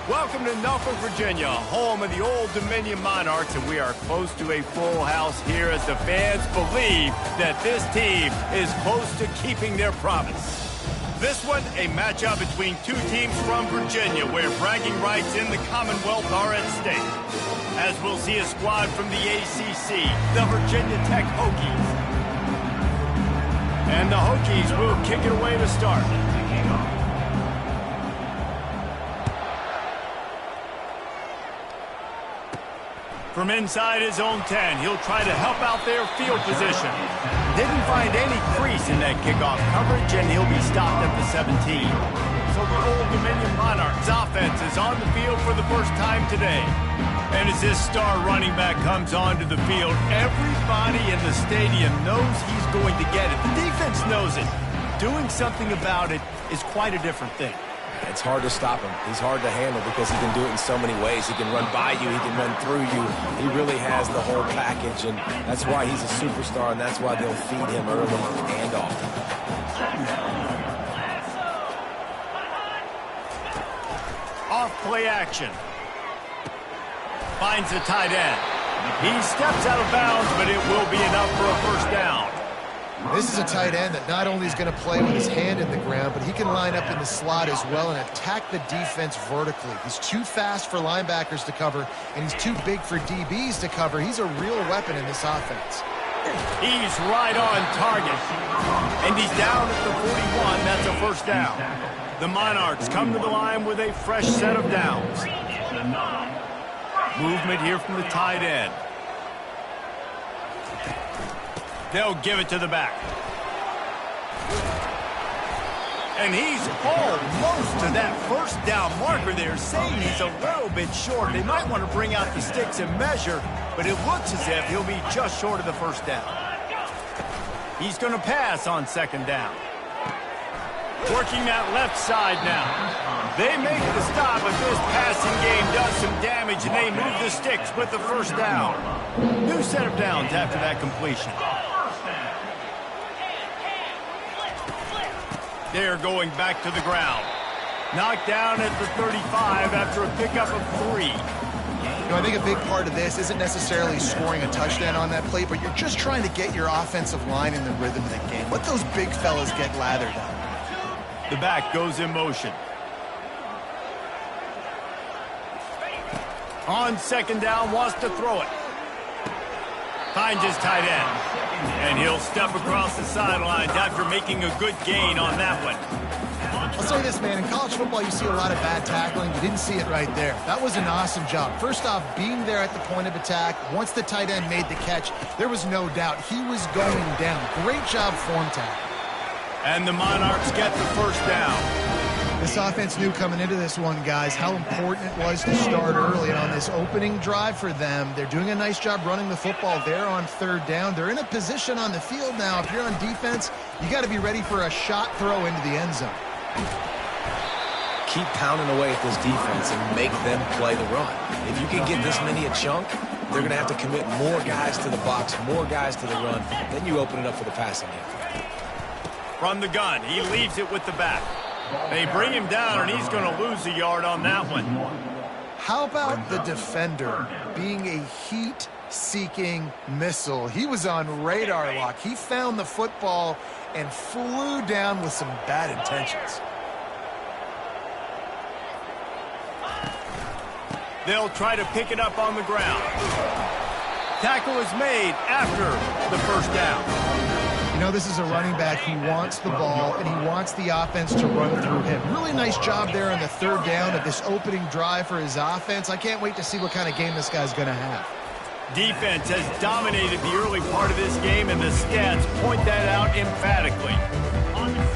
Welcome to Norfolk, Virginia, home of the Old Dominion Monarchs, and we are close to a full house here as the fans believe that this team is close to keeping their promise. This one, a matchup between two teams from Virginia, where bragging rights in the Commonwealth are at stake. As we'll see a squad from the ACC, the Virginia Tech Hokies. And the Hokies will kick it away to start. From inside his own 10, he'll try to help out their field position. Didn't find any crease in that kickoff coverage, and he'll be stopped at the 17. So the Old Dominion Monarchs offense is on the field for the first time today. And as this star running back comes onto the field, everybody in the stadium knows he's going to get it. The defense knows it. Doing something about it is quite a different thing. It's hard to stop him. He's hard to handle because he can do it in so many ways. He can run by you. He can run through you. He really has the whole package, and that's why he's a superstar, and that's why they'll feed him early and often. Off play action. Finds the tight end. He steps out of bounds, but it will be enough for a first down. This is a tight end that not only is going to play with his hand in the ground, but he can line up in the slot as well and attack the defense vertically. He's too fast for linebackers to cover, and he's too big for DBs to cover. He's a real weapon in this offense. He's right on target. And he's down at the 41. That's a first down. The Monarchs come to the line with a fresh set of downs. Movement here from the tight end. They'll give it to the back. And he's almost to that first down marker there, saying he's a little bit short. They might want to bring out the sticks and measure, but it looks as if he'll be just short of the first down. He's going to pass on second down. Working that left side now. They make the stop, but this passing game does some damage, and they move the sticks with the first down. New set of downs after that completion. They're going back to the ground. Knocked down at the 35 after a pickup of 3. You know, I think a big part of this isn't necessarily scoring a touchdown on that play, but you're just trying to get your offensive line in the rhythm of the game. Let those big fellas get lathered up. The back goes in motion. On second down, wants to throw it. Finds his tight end. And he'll step across the sidelines after making a good gain on that one. I'll say this, man. In college football, you see a lot of bad tackling. You didn't see it right there. That was an awesome job. First off, being there at the point of attack. Once the tight end made the catch, there was no doubt he was going down. Great job form tackle. And the Monarchs get the first down. This offense knew coming into this one, guys, how important it was to start early. And on this opening drive for them, they're doing a nice job running the football there on third down. They're in a position on the field now. If you're on defense, you got to be ready for a shot throw into the end zone. Keep pounding away at this defense and make them play the run. If you can get this many a chunk, they're going to have to commit more guys to the box, more guys to the run. Then you open it up for the passing game. From the gun, he leaves it with the back. They bring him down, and he's going to lose a yard on that one. How about the defender being a heat-seeking missile? He was on radar lock. He found the football and flew down with some bad intentions. They'll try to pick it up on the ground. Tackle is made after the first down. You know, this is a running back who wants the ball, and he wants the offense to run through him. Really nice job there on the third down of this opening drive for his offense. I can't wait to see what kind of game this guy's going to have. Defense has dominated the early part of this game, and the stats point that out emphatically.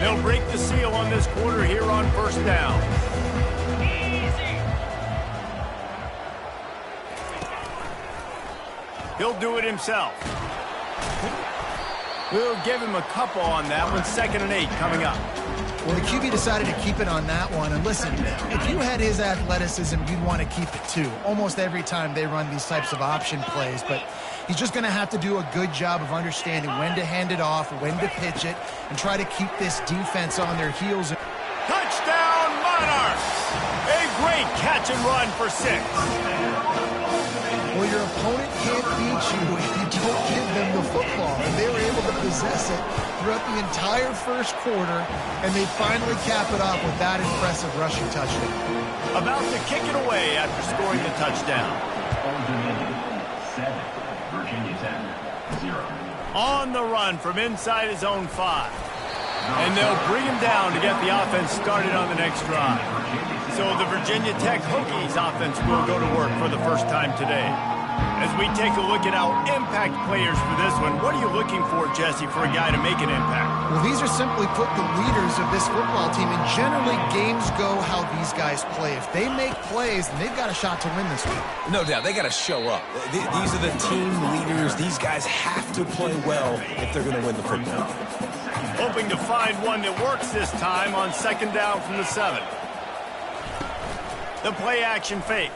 They'll break the seal on this quarter here on first down. He'll do it himself. We'll give him a couple on that one. 2nd and 8 coming up. Well, the QB decided to keep it on that one. And listen, if you had his athleticism, you'd want to keep it too. Almost every time they run these types of option plays. But he's just going to have to do a good job of understanding when to hand it off, when to pitch it, and try to keep this defense on their heels. Touchdown, Monarchs! A great catch catch and run for 6. Well, your opponent can't beat you if you don't give them the football. And they were able to possess it throughout the entire first quarter, and they finally cap it off with that impressive rushing touchdown. About to kick it away after scoring the touchdown. 7, Virginia 10, 0. On the run from inside his own 5. And they'll bring him down to get the offense started on the next drive. So the Virginia Tech Hokies offense will go to work for the first time today. As we take a look at our impact players for this one, what are you looking for, Jesse, for a guy to make an impact? Well, these are simply put the leaders of this football team, and generally games go how these guys play. If they make plays, then they've got a shot to win this one. No doubt, they got to show up. These are the team leaders. These guys have to play well if they're going to win the football. Hoping to find one that works this time on 2nd down from the 7. The play action fake.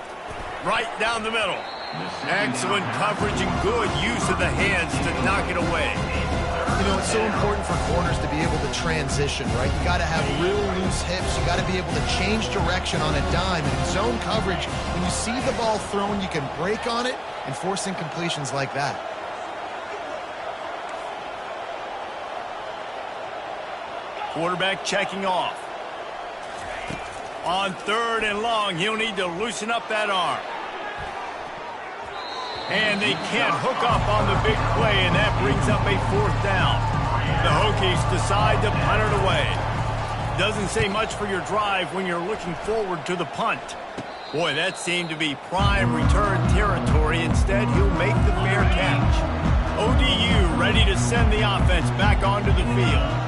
Right down the middle. Excellent coverage and good use of the hands to knock it away. You know, it's so important for corners to be able to transition, right? You got to have real loose hips. You got to be able to change direction on a dime. And in zone coverage, when you see the ball thrown, you can break on it and force incompletions like that. Quarterback checking off. On 3rd and long, he'll need to loosen up that arm. And they can't hook up on the big play, and that brings up a 4th down. The Hokies decide to punt it away. Doesn't say much for your drive when you're looking forward to the punt. Boy, that seemed to be prime return territory. Instead, he'll make the fair catch. ODU ready to send the offense back onto the field.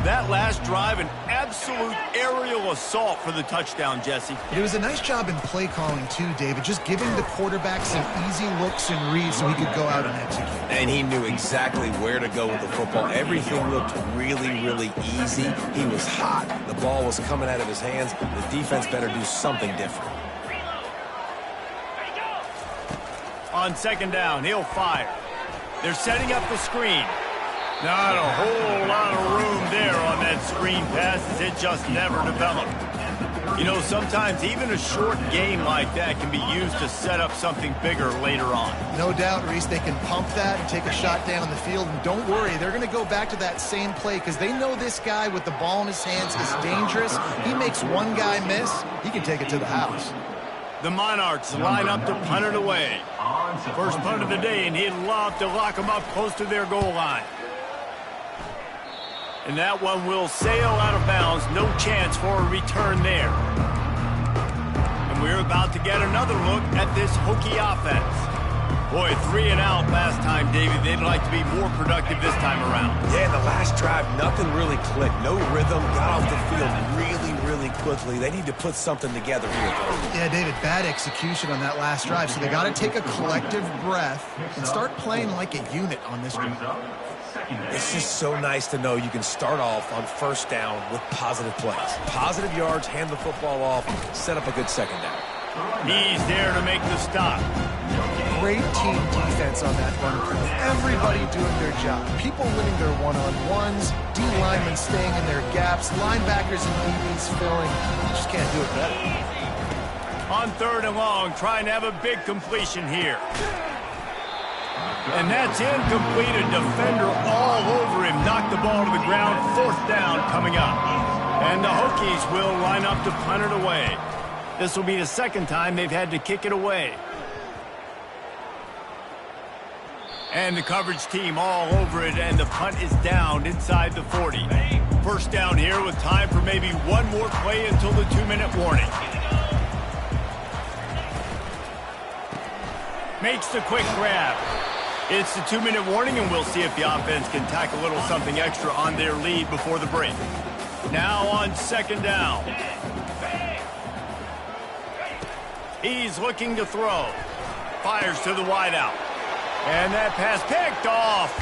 That last drive, an absolute aerial assault for the touchdown, Jesse. It was a nice job in play calling, too, David, just giving the quarterback some easy looks and reads so he could go out and execute. And he knew exactly where to go with the football. Everything looked really, really easy. He was hot. The ball was coming out of his hands. The defense better do something different. On 2nd down, he'll fire. They're setting up the screen. Not a whole lot of room there on that screen pass, as it just never developed. You know, sometimes even a short game like that can be used to set up something bigger later on. No doubt, Reese, they can pump that and take a shot down the field. And don't worry, they're going to go back to that same play because they know this guy with the ball in his hands is dangerous. He makes one guy miss, he can take it to the house. The Monarchs line up to punt it away. First punt of the day, and he'd love to lock them up close to their goal line. And that one will sail out of bounds. No chance for a return there. And we're about to get another look at this Hokie offense. Boy, 3 and out last time, David. They'd like to be more productive this time around. Yeah, the last drive, nothing really clicked. No rhythm. Got off the field really quickly. They need to put something together here. Yeah, David, bad execution on that last drive. So they got to take a collective breath and start playing like a unit on this drive. It's just so nice to know you can start off on 1st down with positive plays. Positive yards, hand the football off, set up a good 2nd down. He's there to make the stop. Great team defense on that run. Everybody doing their job. People winning their one-on-ones, D linemen staying in their gaps, linebackers and DBs filling. You just can't do it better. On 3rd and long, trying to have a big completion here. And that's incomplete. A defender all over him. Knocked the ball to the ground. 4th down coming up. And the Hokies will line up to punt it away. This will be the 2nd time they've had to kick it away. And the coverage team all over it, and the punt is down inside the 40. 1st down here with time for maybe one more play until the 2-minute warning. Makes the quick grab. It's the 2-minute warning, and we'll see if the offense can tack a little something extra on their lead before the break. Now on 2nd down. He's looking to throw. Fires to the wideout. And that pass picked off.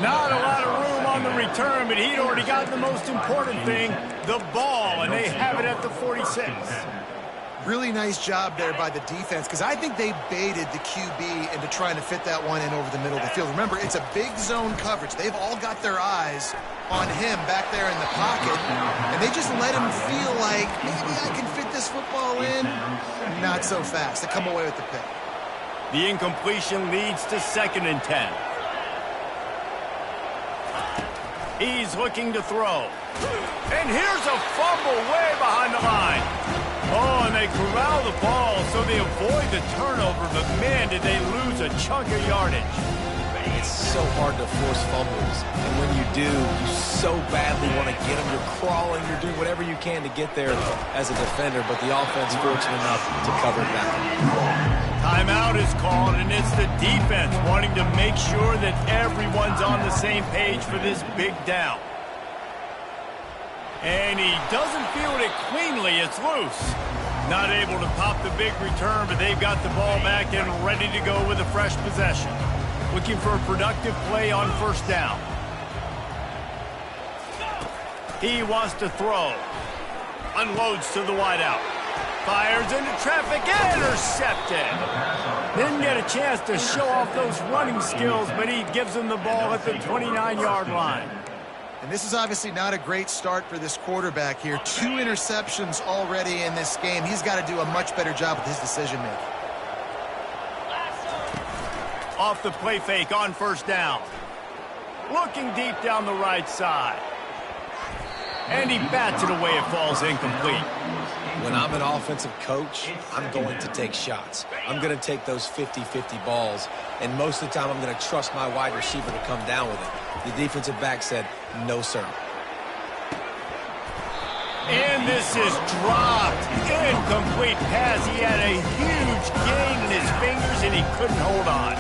Not a lot of room on the return, but he'd already gotten the most important thing, the ball, and they have it at the 46. Really nice job there by the defense because I think they baited the QB into trying to fit that one in over the middle of the field. Remember, it's a big zone coverage. They've all got their eyes on him back there in the pocket, and they just let him feel like, maybe I can fit this football in, not so fast. They come away with the pick. The incompletion leads to 2nd and 10. He's looking to throw. And here's a fumble way behind the line. Oh, and they corral the ball so they avoid the turnover, but man, did they lose a chunk of yardage. It's so hard to force fumbles, and when you do, you so badly want to get them. You're crawling, you're doing whatever you can to get there as a defender, but the offense fortunate enough to cover it back. Timeout is called, and it's the defense wanting to make sure that everyone's on the same page for this big down. And he doesn't field it cleanly. It's loose. Not able to pop the big return, but they've got the ball back and ready to go with a fresh possession. Looking for a productive play on 1st down. He wants to throw. Unloads to the wideout. Fires into traffic. Intercepted. Didn't get a chance to show off those running skills, but he gives them the ball at the 29-yard line. And this is obviously not a great start for this quarterback here. 2 interceptions already in this game. He's got to do a much better job with his decision-making. Off the play fake on 1st down. Looking deep down the right side. And he bats it away. It falls incomplete. When I'm an offensive coach, I'm going to take shots. I'm going to take those 50-50 balls, and most of the time I'm going to trust my wide receiver to come down with it. The defensive back said, no, sir. And this is dropped. Incomplete pass. He had a huge gain in his fingers, and he couldn't hold on.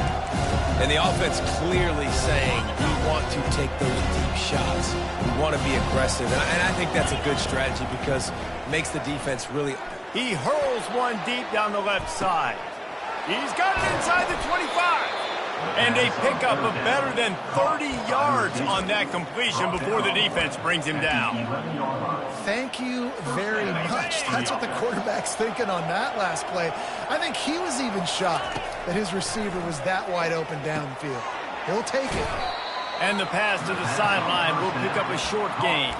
And the offense clearly saying, we want to take those deep shots. We want to be aggressive. And I think that's a good strategy because it makes the defense really... He hurls one deep down the left side. He's got it inside the 25. And they pick up a better than 30 yards on that completion before the defense brings him down. Thank you very much. That's what the quarterback's thinking on that last play. I think he was even shocked that his receiver was that wide open downfield. He'll take it. And the pass to the sideline will pick up a short gain.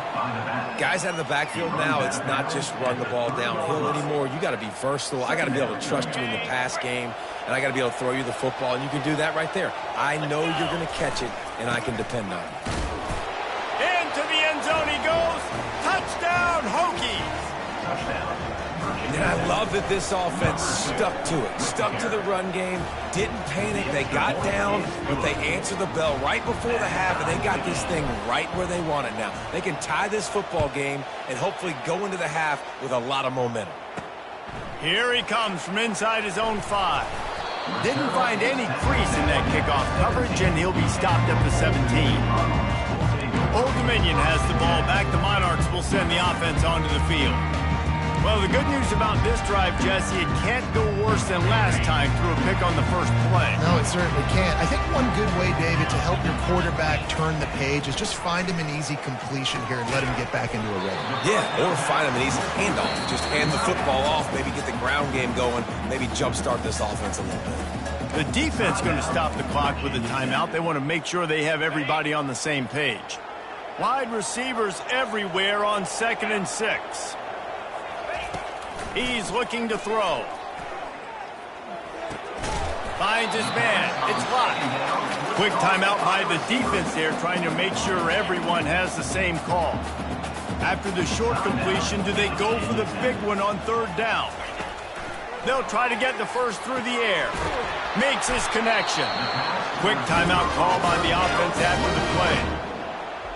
Guys out of the backfield now, it's not just run the ball downhill anymore. You got to be versatile. I got to be able to trust you in the pass game, and I got to be able to throw you the football, and you can do that right there. I know you're going to catch it, and I can depend on it. Into the end zone he goes. Touchdown, Hokies. And I love that this offense stuck to it, stuck to the run game, didn't panic. They got down, but they answered the bell right before the half, and they got this thing right where they want it now. They can tie this football game and hopefully go into the half with a lot of momentum. Here he comes from inside his own 5. Didn't find any crease in that kickoff coverage, and he'll be stopped at the 17. Old Dominion has the ball back. The Monarchs will send the offense onto the field. Well, the good news about this drive, Jesse, it can't go worse than last time through a pick on the first play. No, it certainly can't. I think one good way, David, to help your quarterback turn the page is just find him an easy completion here and let him get back into a rhythm. Yeah, or find him an easy handoff. Just hand the football off, maybe get the ground game going, maybe jumpstart this offense a little bit. The defense going to stop the clock with a timeout. They want to make sure they have everybody on the same page. Wide receivers everywhere on 2nd and 6. He's looking to throw. Finds his man. It's locked. Quick timeout by the defense there, trying to make sure everyone has the same call. After the short completion, do they go for the big one on 3rd down? They'll try to get the first through the air. Makes his connection. Quick timeout call by the offense after the play.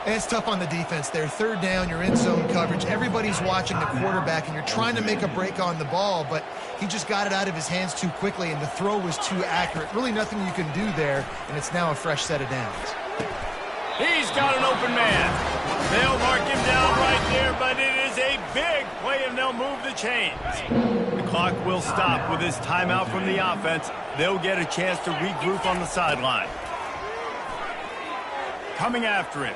And it's tough on the defense there. 3rd down, you're in zone coverage. Everybody's watching the quarterback, and you're trying to make a break on the ball, but he just got it out of his hands too quickly, and the throw was too accurate. Really nothing you can do there, and it's now a fresh set of downs. He's got an open man. They'll mark him down right there, but it is a big play, and they'll move the chains. The clock will stop with this timeout from the offense. They'll get a chance to regroup on the sideline. Coming after him.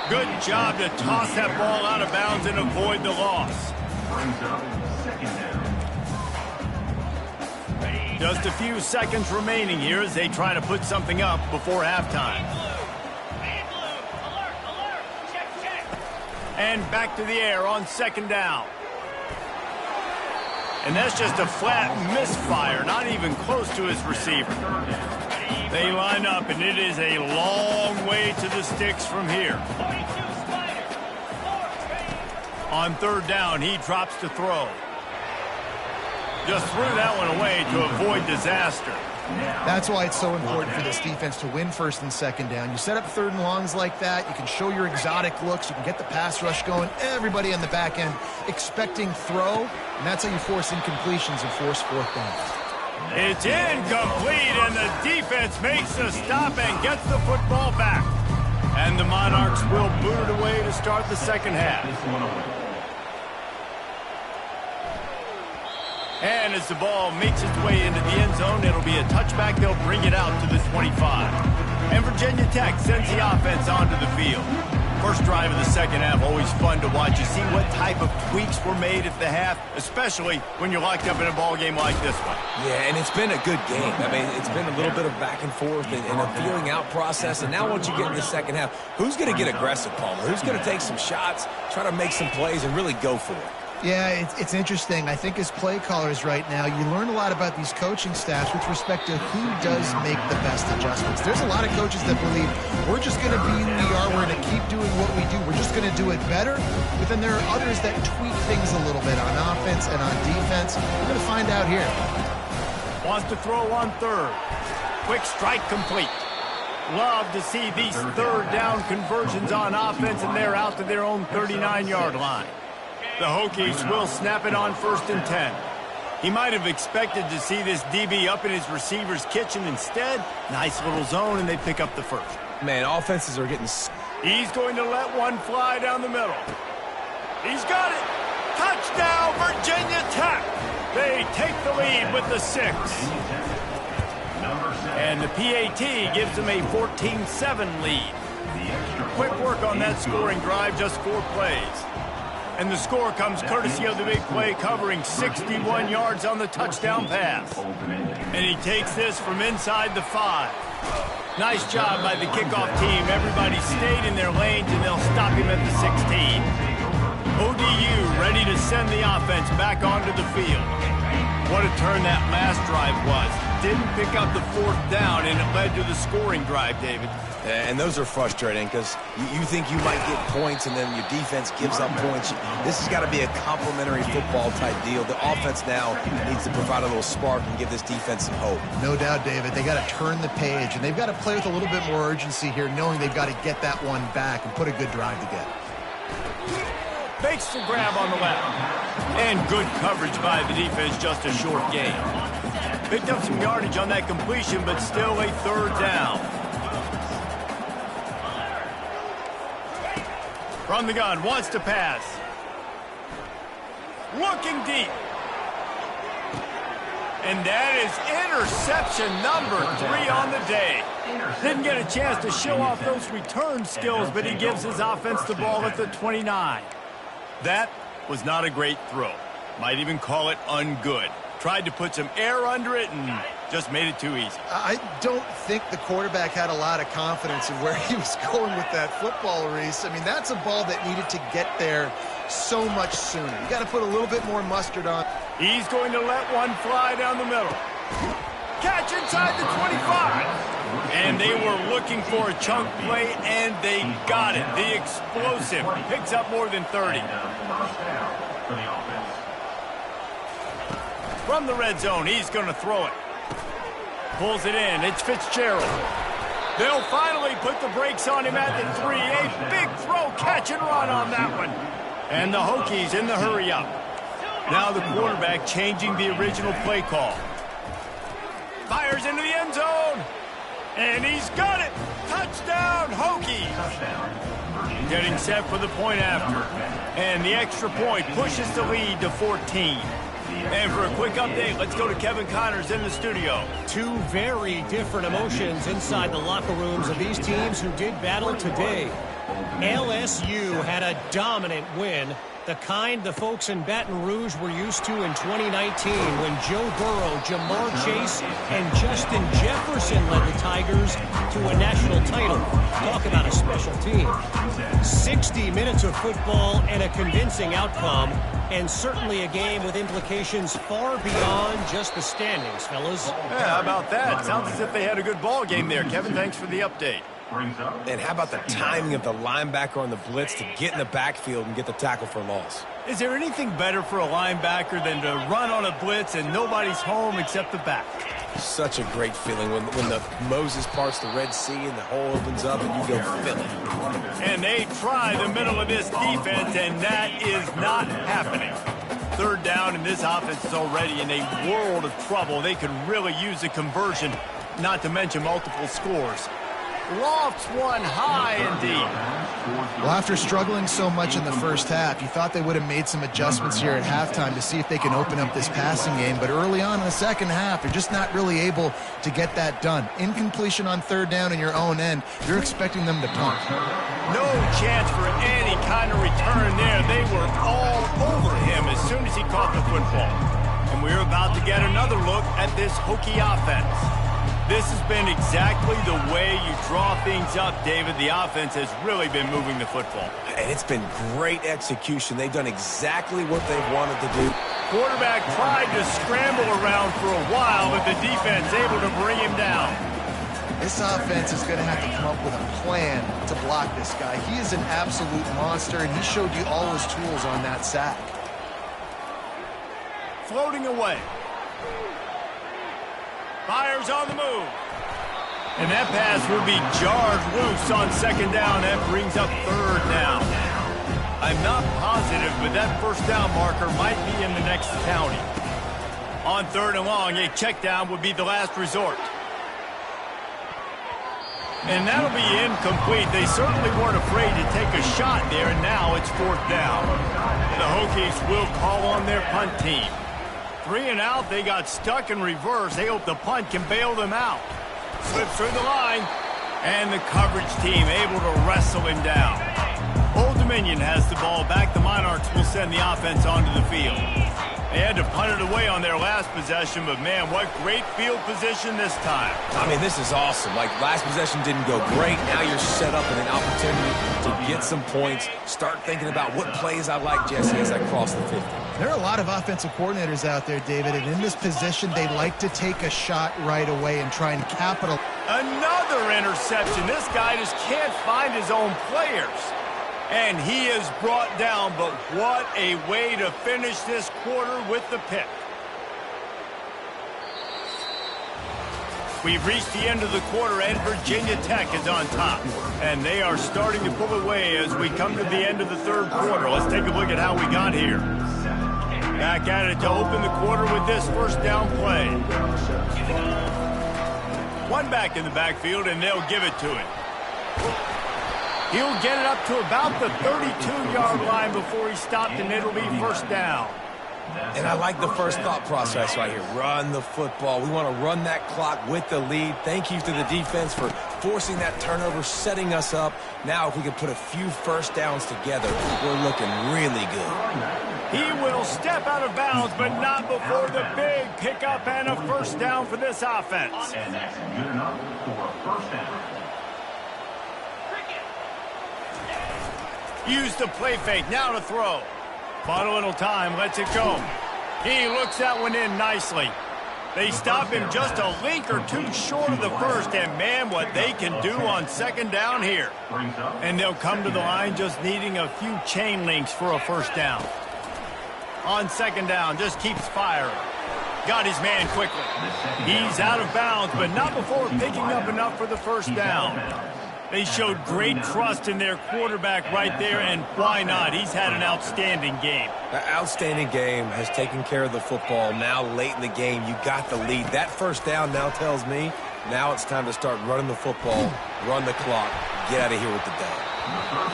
Good job to toss that ball out of bounds and avoid the loss. Just a few seconds remaining here as they try to put something up before halftime. And back to the air on 2nd down. And that's just a flat misfire, not even close to his receiver. They line up, and it is a long way to the sticks from here. On 3rd down, he drops to throw. Just threw that one away to avoid disaster. That's why it's so important for this defense to win 1st and 2nd down. You set up 3rd and longs like that. You can show your exotic looks. You can get the pass rush going. Everybody on the back end expecting throw, and that's how you force incompletions and force 4th downs. It's incomplete, and the defense makes a stop and gets the football back. And the Monarchs will boot it away to start the 2nd half. And as the ball makes its way into the end zone, it'll be a touchback. They'll bring it out to the 25. And Virginia Tech sends the offense onto the field. First drive of the 2nd half, always fun to watch. You see what type of tweaks were made at the half, especially when you're locked up in a ball game like this one. Yeah, and it's been a good game. I mean, it's been a little bit of back and forth and a feeling out process. And now once you get in the 2nd half, who's going to get aggressive, Palmer? Who's going to take some shots, try to make some plays, and really go for it? Yeah, it's interesting. I think as play callers right now, you learn a lot about these coaching staffs with respect to who does make the best adjustments. There's a lot of coaches that believe we're just going to be who we are. We're going to keep doing what we do. We're just going to do it better. But then there are others that tweak things a little bit on offense and on defense. We're going to find out here. Wants to throw on 3rd. Quick strike complete. Love to see these 3rd down conversions on offense, and they're out to their own 39-yard line. The Hokies will snap it on 1st and 10. He might have expected to see this DB up in his receiver's kitchen. Instead, nice little zone, and they pick up the 1st. Man, offenses are getting... He's going to let one fly down the middle. He's got it. Touchdown, Virginia Tech. They take the lead with the 6. And the PAT gives them a 14-7 lead. Quick work on that scoring drive, just 4 plays. And the score comes courtesy of the big play, covering 61 yards on the touchdown pass. And he takes this from inside the 5. Nice job by the kickoff team. Everybody stayed in their lanes, and they'll stop him at the 16. ODU ready to send the offense back onto the field. What a turn that last drive was. Didn't pick up the 4th down, and it led to the scoring drive, David. And those are frustrating because you think you might get points and then your defense gives up points. This has got to be a complementary football type deal. The offense now needs to provide a little spark and give this defense some hope. No doubt, David. They got to turn the page, and they've got to play with a little bit more urgency here, knowing they've got to get that one back and put a good drive together. Fakes the grab on the left. And good coverage by the defense, just a short gain. Picked up some yardage on that completion, but still a 3rd down. From the gun, wants to pass. Looking deep. And that is interception number 3 on the day. Didn't get a chance to show off those return skills, but he gives his offense the ball at the 29. That was not a great throw. Might even call it ungood. Tried to put some air under it and just made it too easy. I don't think the quarterback had a lot of confidence in where he was going with that football, Reese. I mean, that's a ball that needed to get there so much sooner. You got to put a little bit more mustard on. He's going to let one fly down the middle. Catch inside the 25. And they were looking for a chunk play, and they got it. The explosive picks up more than 30. From the red zone, he's going to throw it. Pulls it in. It's Fitzgerald. They'll finally put the brakes on him at the 3. A big throw, catch and run on that one. And the Hokies in the hurry up. Now the quarterback changing the original play call. Fires into the end zone. And he's got it. Touchdown, Hokies. Getting set for the point after. And the extra point pushes the lead to 14. And for a quick update, let's go to Kevin Connors in the studio. 2 very different emotions inside the locker rooms of these teams who did battle today. LSU had a dominant win The kind the folks in Baton Rouge were used to in 2019 when Joe Burrow, Jamar Chase, and Justin Jefferson led the Tigers to a national title. Talk about a special team. 60 minutes of football and a convincing outcome, and certainly a game with implications far beyond just the standings, fellas. Yeah, how about that? Sounds as if they had a good ball game there. Kevin, thanks for the update. And how about the timing of the linebacker on the blitz to get in the backfield and get the tackle for loss? Is there anything better for a linebacker than to run on a blitz and nobody's home except the back? Such a great feeling when the Moses parts the Red Sea and the hole opens up and you go fill it. And they try the middle of this defense, and that is not happening. Third down, and this offense is already in a world of trouble. They could really use a conversion, not to mention multiple scores. Lofts one high and deep. Well, after struggling so much in the first half, you thought they would have made some adjustments here at halftime to see if they can open up this passing game. But early on in the second half, they're just not really able to get that done. Incompletion on third down in your own end, you're expecting them to punt. No chance for any kind of return there. They were all over him as soon as he caught the football. And we're about to get another look at this Hokie offense. This has been exactly the way you draw things up, David. The offense has really been moving the football. And it's been great execution. They've done exactly what they've wanted to do. Quarterback tried to scramble around for a while, but the defense able to bring him down. This offense is going to have to come up with a plan to block this guy. He is an absolute monster, and he showed you all his tools on that sack. Floating away. Fires on the move. And that pass will be jarred loose on second down. That brings up third down. I'm not positive, but that first down marker might be in the next county. On third and long, a check down would be the last resort. And that'll be incomplete. They certainly weren't afraid to take a shot there, and now it's fourth down. The Hokies will call on their punt team. 3 and out, they got stuck in reverse. They hope the punt can bail them out. Slips through the line, and the coverage team able to wrestle him down. Old Dominion has the ball back. The Monarchs will send the offense onto the field. They had to punt it away on their last possession, but man, what great field position this time. I mean, this is awesome. Like, last possession didn't go great. Now you're set up in an opportunity to get some points. Start thinking about what plays I like, Jesse, as I cross the 50. There are a lot of offensive coordinators out there, David, and in this position, they like to take a shot right away and try and capitalize. Another interception. This guy just can't find his own players. And he is brought down, but what a way to finish this quarter with the pick. We've reached the end of the quarter, and Virginia Tech is on top. And they are starting to pull away as we come to the end of the third quarter. Let's take a look at how we got here. Back at it to open the quarter with this first down play. One back in the backfield, and they'll give it to him. He'll get it up to about the 32-yard line before he stopped, and it'll be first down. And I like the first thought process right here. Run the football. We want to run that clock with the lead. Thank you to the defense for forcing that turnover, setting us up. Now, if we can put a few first downs together, we're looking really good. He will step out of bounds, but not before the big pickup and a first down for this offense. And that's good enough for a first down. Use the play fake, now to throw. Bought a little time, lets it go. He looks that one in nicely. They stop him just a link or two short of the first, and man, what they can do on second down here. And they'll come to the line just needing a few chain links for a first down. On second down, just keeps firing. Got his man quickly. He's out of bounds, but not before picking up enough for the first down. They showed great trust in their quarterback right there, and why not? He's had an outstanding game. An outstanding game, has taken care of the football. Now late in the game, you got the lead. That first down now tells me now it's time to start running the football, run the clock, get out of here with the dub.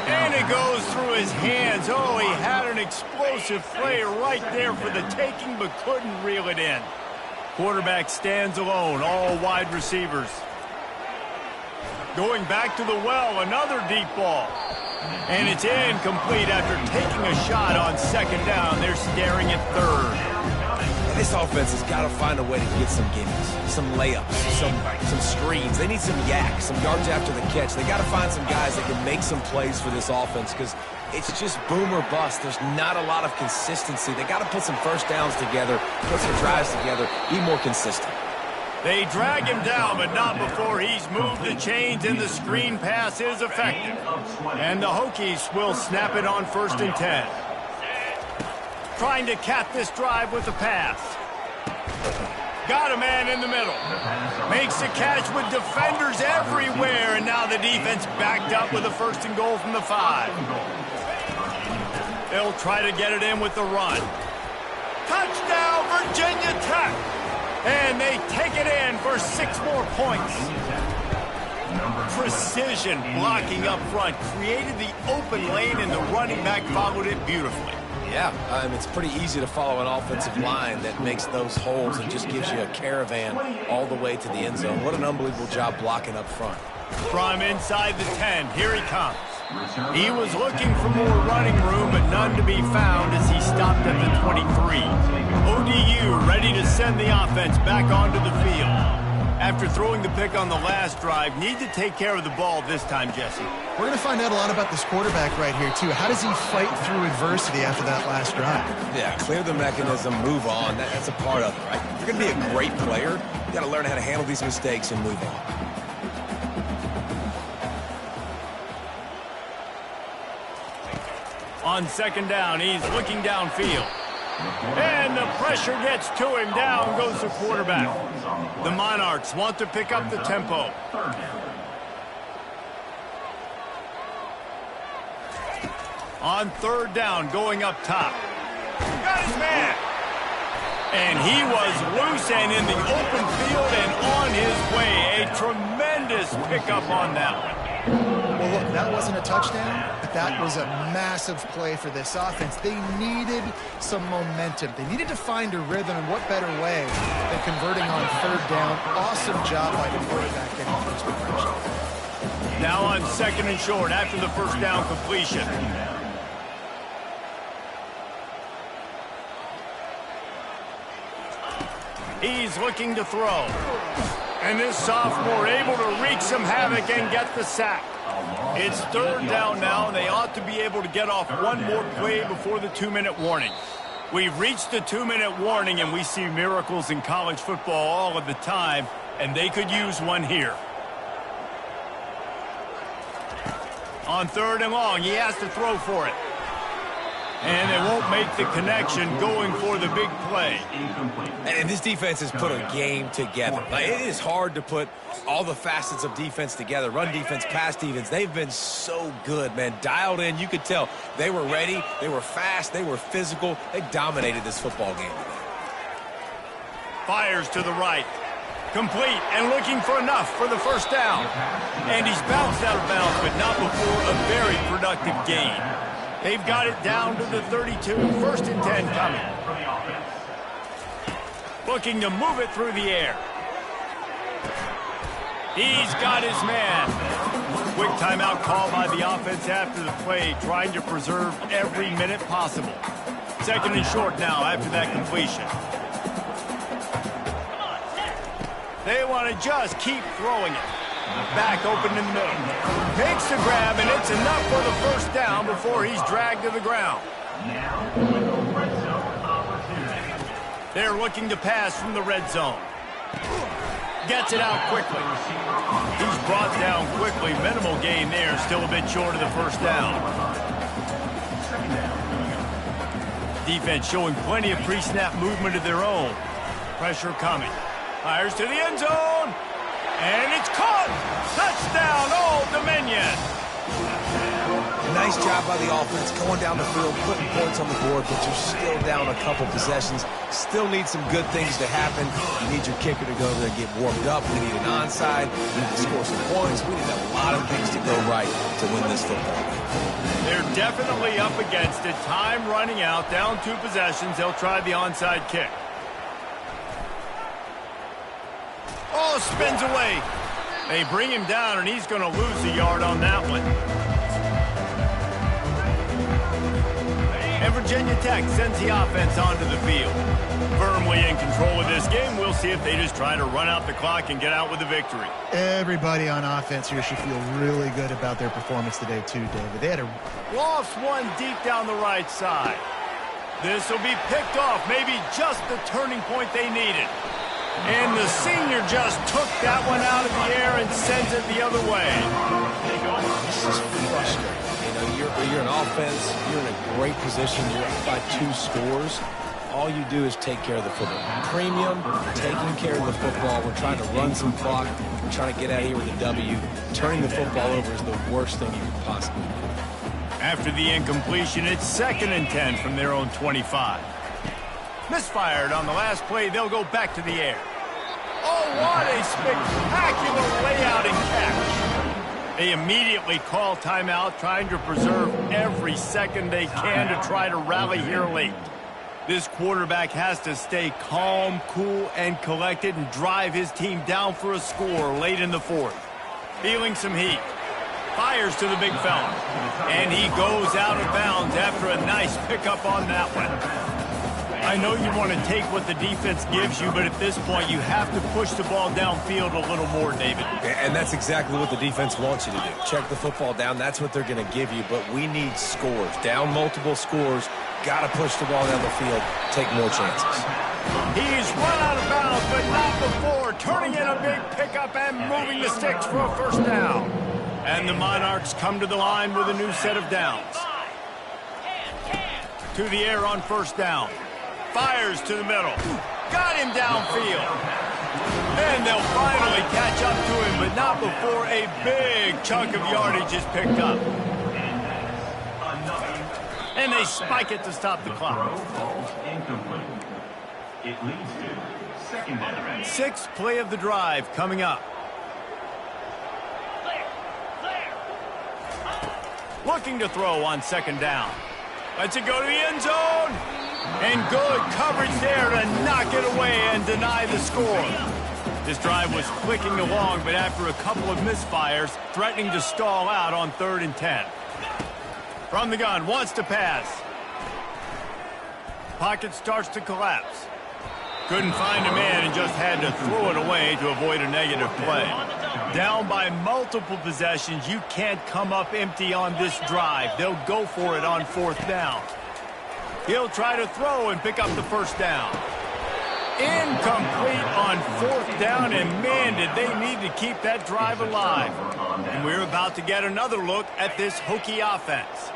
And it goes through his hands. Oh, he had an explosive play right there for the taking, but couldn't reel it in. Quarterback stands alone, all wide receivers. Going back to the well, another deep ball. And it's incomplete after taking a shot on second down. They're staring at third. This offense has got to find a way to get some gimmies, some layups, some screens. They need some yak, some yards after the catch. They got to find some guys that can make some plays for this offense because it's just boom or bust. There's not a lot of consistency. They got to put some first downs together, put some drives together, be more consistent. They drag him down, but not before he's moved the chains, and the screen pass is effective. And the Hokies will snap it on 1st and 10. Trying to cap this drive with the pass. Got a man in the middle. Makes the catch with defenders everywhere, and now the defense backed up with a 1st and goal from the 5. They'll try to get it in with the run. Touchdown, Virginia Tech! And they take it in for 6 more points. Precision blocking up front created the open lane, and the running back followed it beautifully. Yeah, it's pretty easy to follow an offensive line that makes those holes and just gives you a caravan all the way to the end zone. What an unbelievable job blocking up front. From inside the 10, here he comes. He was looking for more running room, but none to be found as he stopped at the 23. ODU ready to send the offense back onto the field. After throwing the pick on the last drive, need to take care of the ball this time, Jesse. We're going to find out a lot about this quarterback right here, too. How does he fight through adversity after that last drive? Yeah, clear the mechanism, move on. That's a part of it, right? If you're going to be a great player, you got to learn how to handle these mistakes and move on. On 2nd down, he's looking downfield. And the pressure gets to him. Down goes the quarterback. The Monarchs want to pick up the tempo. On 3rd down, going up top. Got his man. And he was loose and in the open field and on his way. A tremendous pickup on that one. Well, look, that wasn't a touchdown, but that was a massive play for this offense. They needed some momentum. They needed to find a rhythm, and what better way than converting on 3rd down. Awesome job by the quarterback getting first progression. Now on 2nd and short after the 1st down completion. He's looking to throw. And this sophomore able to wreak some havoc and get the sack. It's 3rd down now, and they ought to be able to get off one more play before the 2-minute warning. We've reached the 2-minute warning, and we see miracles in college football all of the time, and they could use one here. On 3rd and long, he has to throw for it. And they won't make the connection, going for the big play. And this defense has put a game together. Like, it is hard to put all the facets of defense together. Run defense, pass defense. They've been so good, man. Dialed in. You could tell they were ready. They were fast. They were physical. They dominated this football game today. Fires to the right. Complete and looking for enough for the 1st down. And he's bounced out of bounds, but not before a very productive gain. They've got it down to the 32. 1st and 10 coming. Looking to move it through the air. He's got his man. Quick timeout call by the offense after the play, trying to preserve every minute possible. 2nd and short now after that completion. They want to just keep throwing it. Back open in the middle. Makes the grab, and it's enough for the 1st down before he's dragged to the ground. They're looking to pass from the red zone. Gets it out quickly. He's brought down quickly. Minimal gain there. Still a bit short of the 1st down. Defense showing plenty of pre-snap movement of their own. Pressure coming. Fires to the end zone. And it's caught! Touchdown, Old Dominion! Nice job by the offense, going down the field, putting points on the board, but you're still down a couple possessions. Still need some good things to happen. You need your kicker to go over there and get warmed up. We need an onside. We need to score some points. We need a lot of things to go right to win this football game. They're definitely up against it. Time running out, down 2 possessions. They'll try the onside kick. Oh, spins away. They bring him down, and he's going to lose a yard on that one. And Virginia Tech sends the offense onto the field. Firmly in control of this game. We'll see if they just try to run out the clock and get out with a victory. Everybody on offense here should feel really good about their performance today too, David. They had a lost one deep down the right side. This will be picked off, maybe just the turning point they needed. And the senior just took that one out of the air and sends it the other way. This is frustrating. You're an offense, you're in a great position, you're up by 2 scores. All you do is take care of the football. Premium, taking care of the football. We're trying to run some clock. We're trying to get out of here with a W. Turning the football over is the worst thing you could possibly do. After the incompletion, it's 2nd and 10 from their own 25. Misfired on the last play. They'll go back to the air. Oh, what a spectacular layout and catch. They immediately call timeout, trying to preserve every second they can to try to rally here late. This quarterback has to stay calm, cool, and collected and drive his team down for a score late in the 4th. Feeling some heat. Fires to the big fella. And he goes out of bounds after a nice pickup on that one. I know you want to take what the defense gives you, but at this point you have to push the ball downfield a little more, David. And that's exactly what the defense wants you to do. Check the football down. That's what they're going to give you, but we need scores. Down multiple scores. Got to push the ball down the field. Take more chances. He's run out of bounds, but not before. Turning in a big pickup and moving the sticks for a 1st down. And the Monarchs come to the line with a new set of downs. To the air on 1st down. Fires to the middle. Got him downfield. And they'll finally catch up to him, but not before a big chunk of yardage is picked up. And they spike it to stop the clock. It leads to 2nd down. 6th play of the drive coming up. Looking to throw on 2nd down. Lets it go to the end zone. And good coverage there to knock it away and deny the score. This drive was clicking along, but after a couple of misfires, threatening to stall out on 3rd and 10. From the gun, wants to pass. Pocket starts to collapse. Couldn't find a man and just had to throw it away to avoid a negative play. Down by multiple possessions, you can't come up empty on this drive. They'll go for it on 4th down. He'll try to throw and pick up the 1st down. Incomplete on 4th down, and man, did they need to keep that drive alive. And we're about to get another look at this Hokie offense.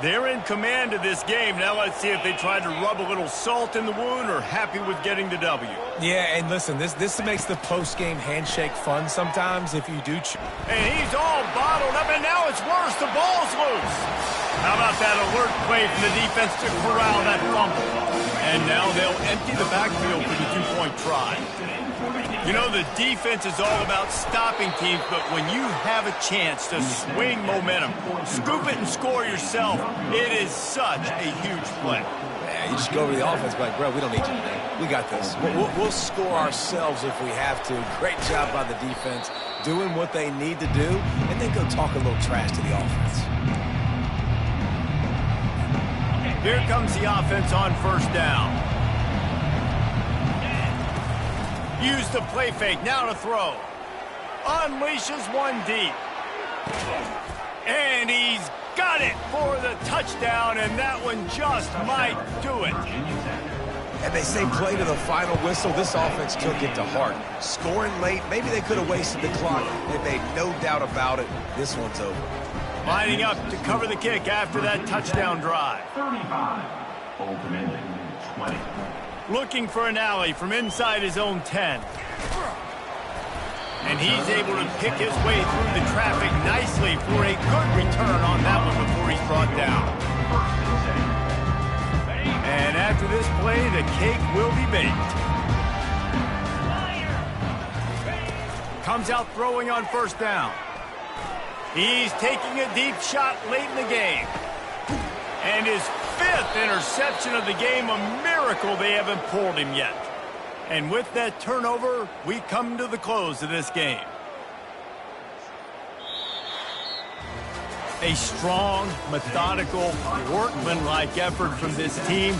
They're in command of this game. Now let's see if they try to rub a little salt in the wound or happy with getting the W. Yeah, and listen, this makes the post-game handshake fun sometimes if you do. And he's all bottled up, and now it's worse. The ball's loose. How about that alert play from the defense to corral that fumble? And now they'll empty the backfield for the 2-point try. You know, the defense is all about stopping teams, but when you have a chance to swing momentum, scoop it and score yourself, it is such a huge play. Yeah, you just go over the offense, like, bro, we don't need you today. We got this. We'll score ourselves if we have to. Great job by the defense, doing what they need to do, and then go talk a little trash to the offense. Here comes the offense on 1st down. Use the play fake, now to throw. Unleashes one deep. And he's got it for the touchdown, and that one just might do it. And they say play to the final whistle. This offense took it to heart. Scoring late, maybe they could have wasted the clock. They made no doubt about it. This one's over. Lining up to cover the kick after that touchdown drive. 35. Ultimately, 20. Looking for an alley from inside his own 10. And he's able to pick his way through the traffic nicely for a good return on that one before he's brought down. And after this play, the cake will be baked. Comes out throwing on 1st down. He's taking a deep shot late in the game. And his 5th interception of the game, a miracle they haven't pulled him yet. And with that turnover, we come to the close of this game. A strong, methodical, workmanlike effort from this team.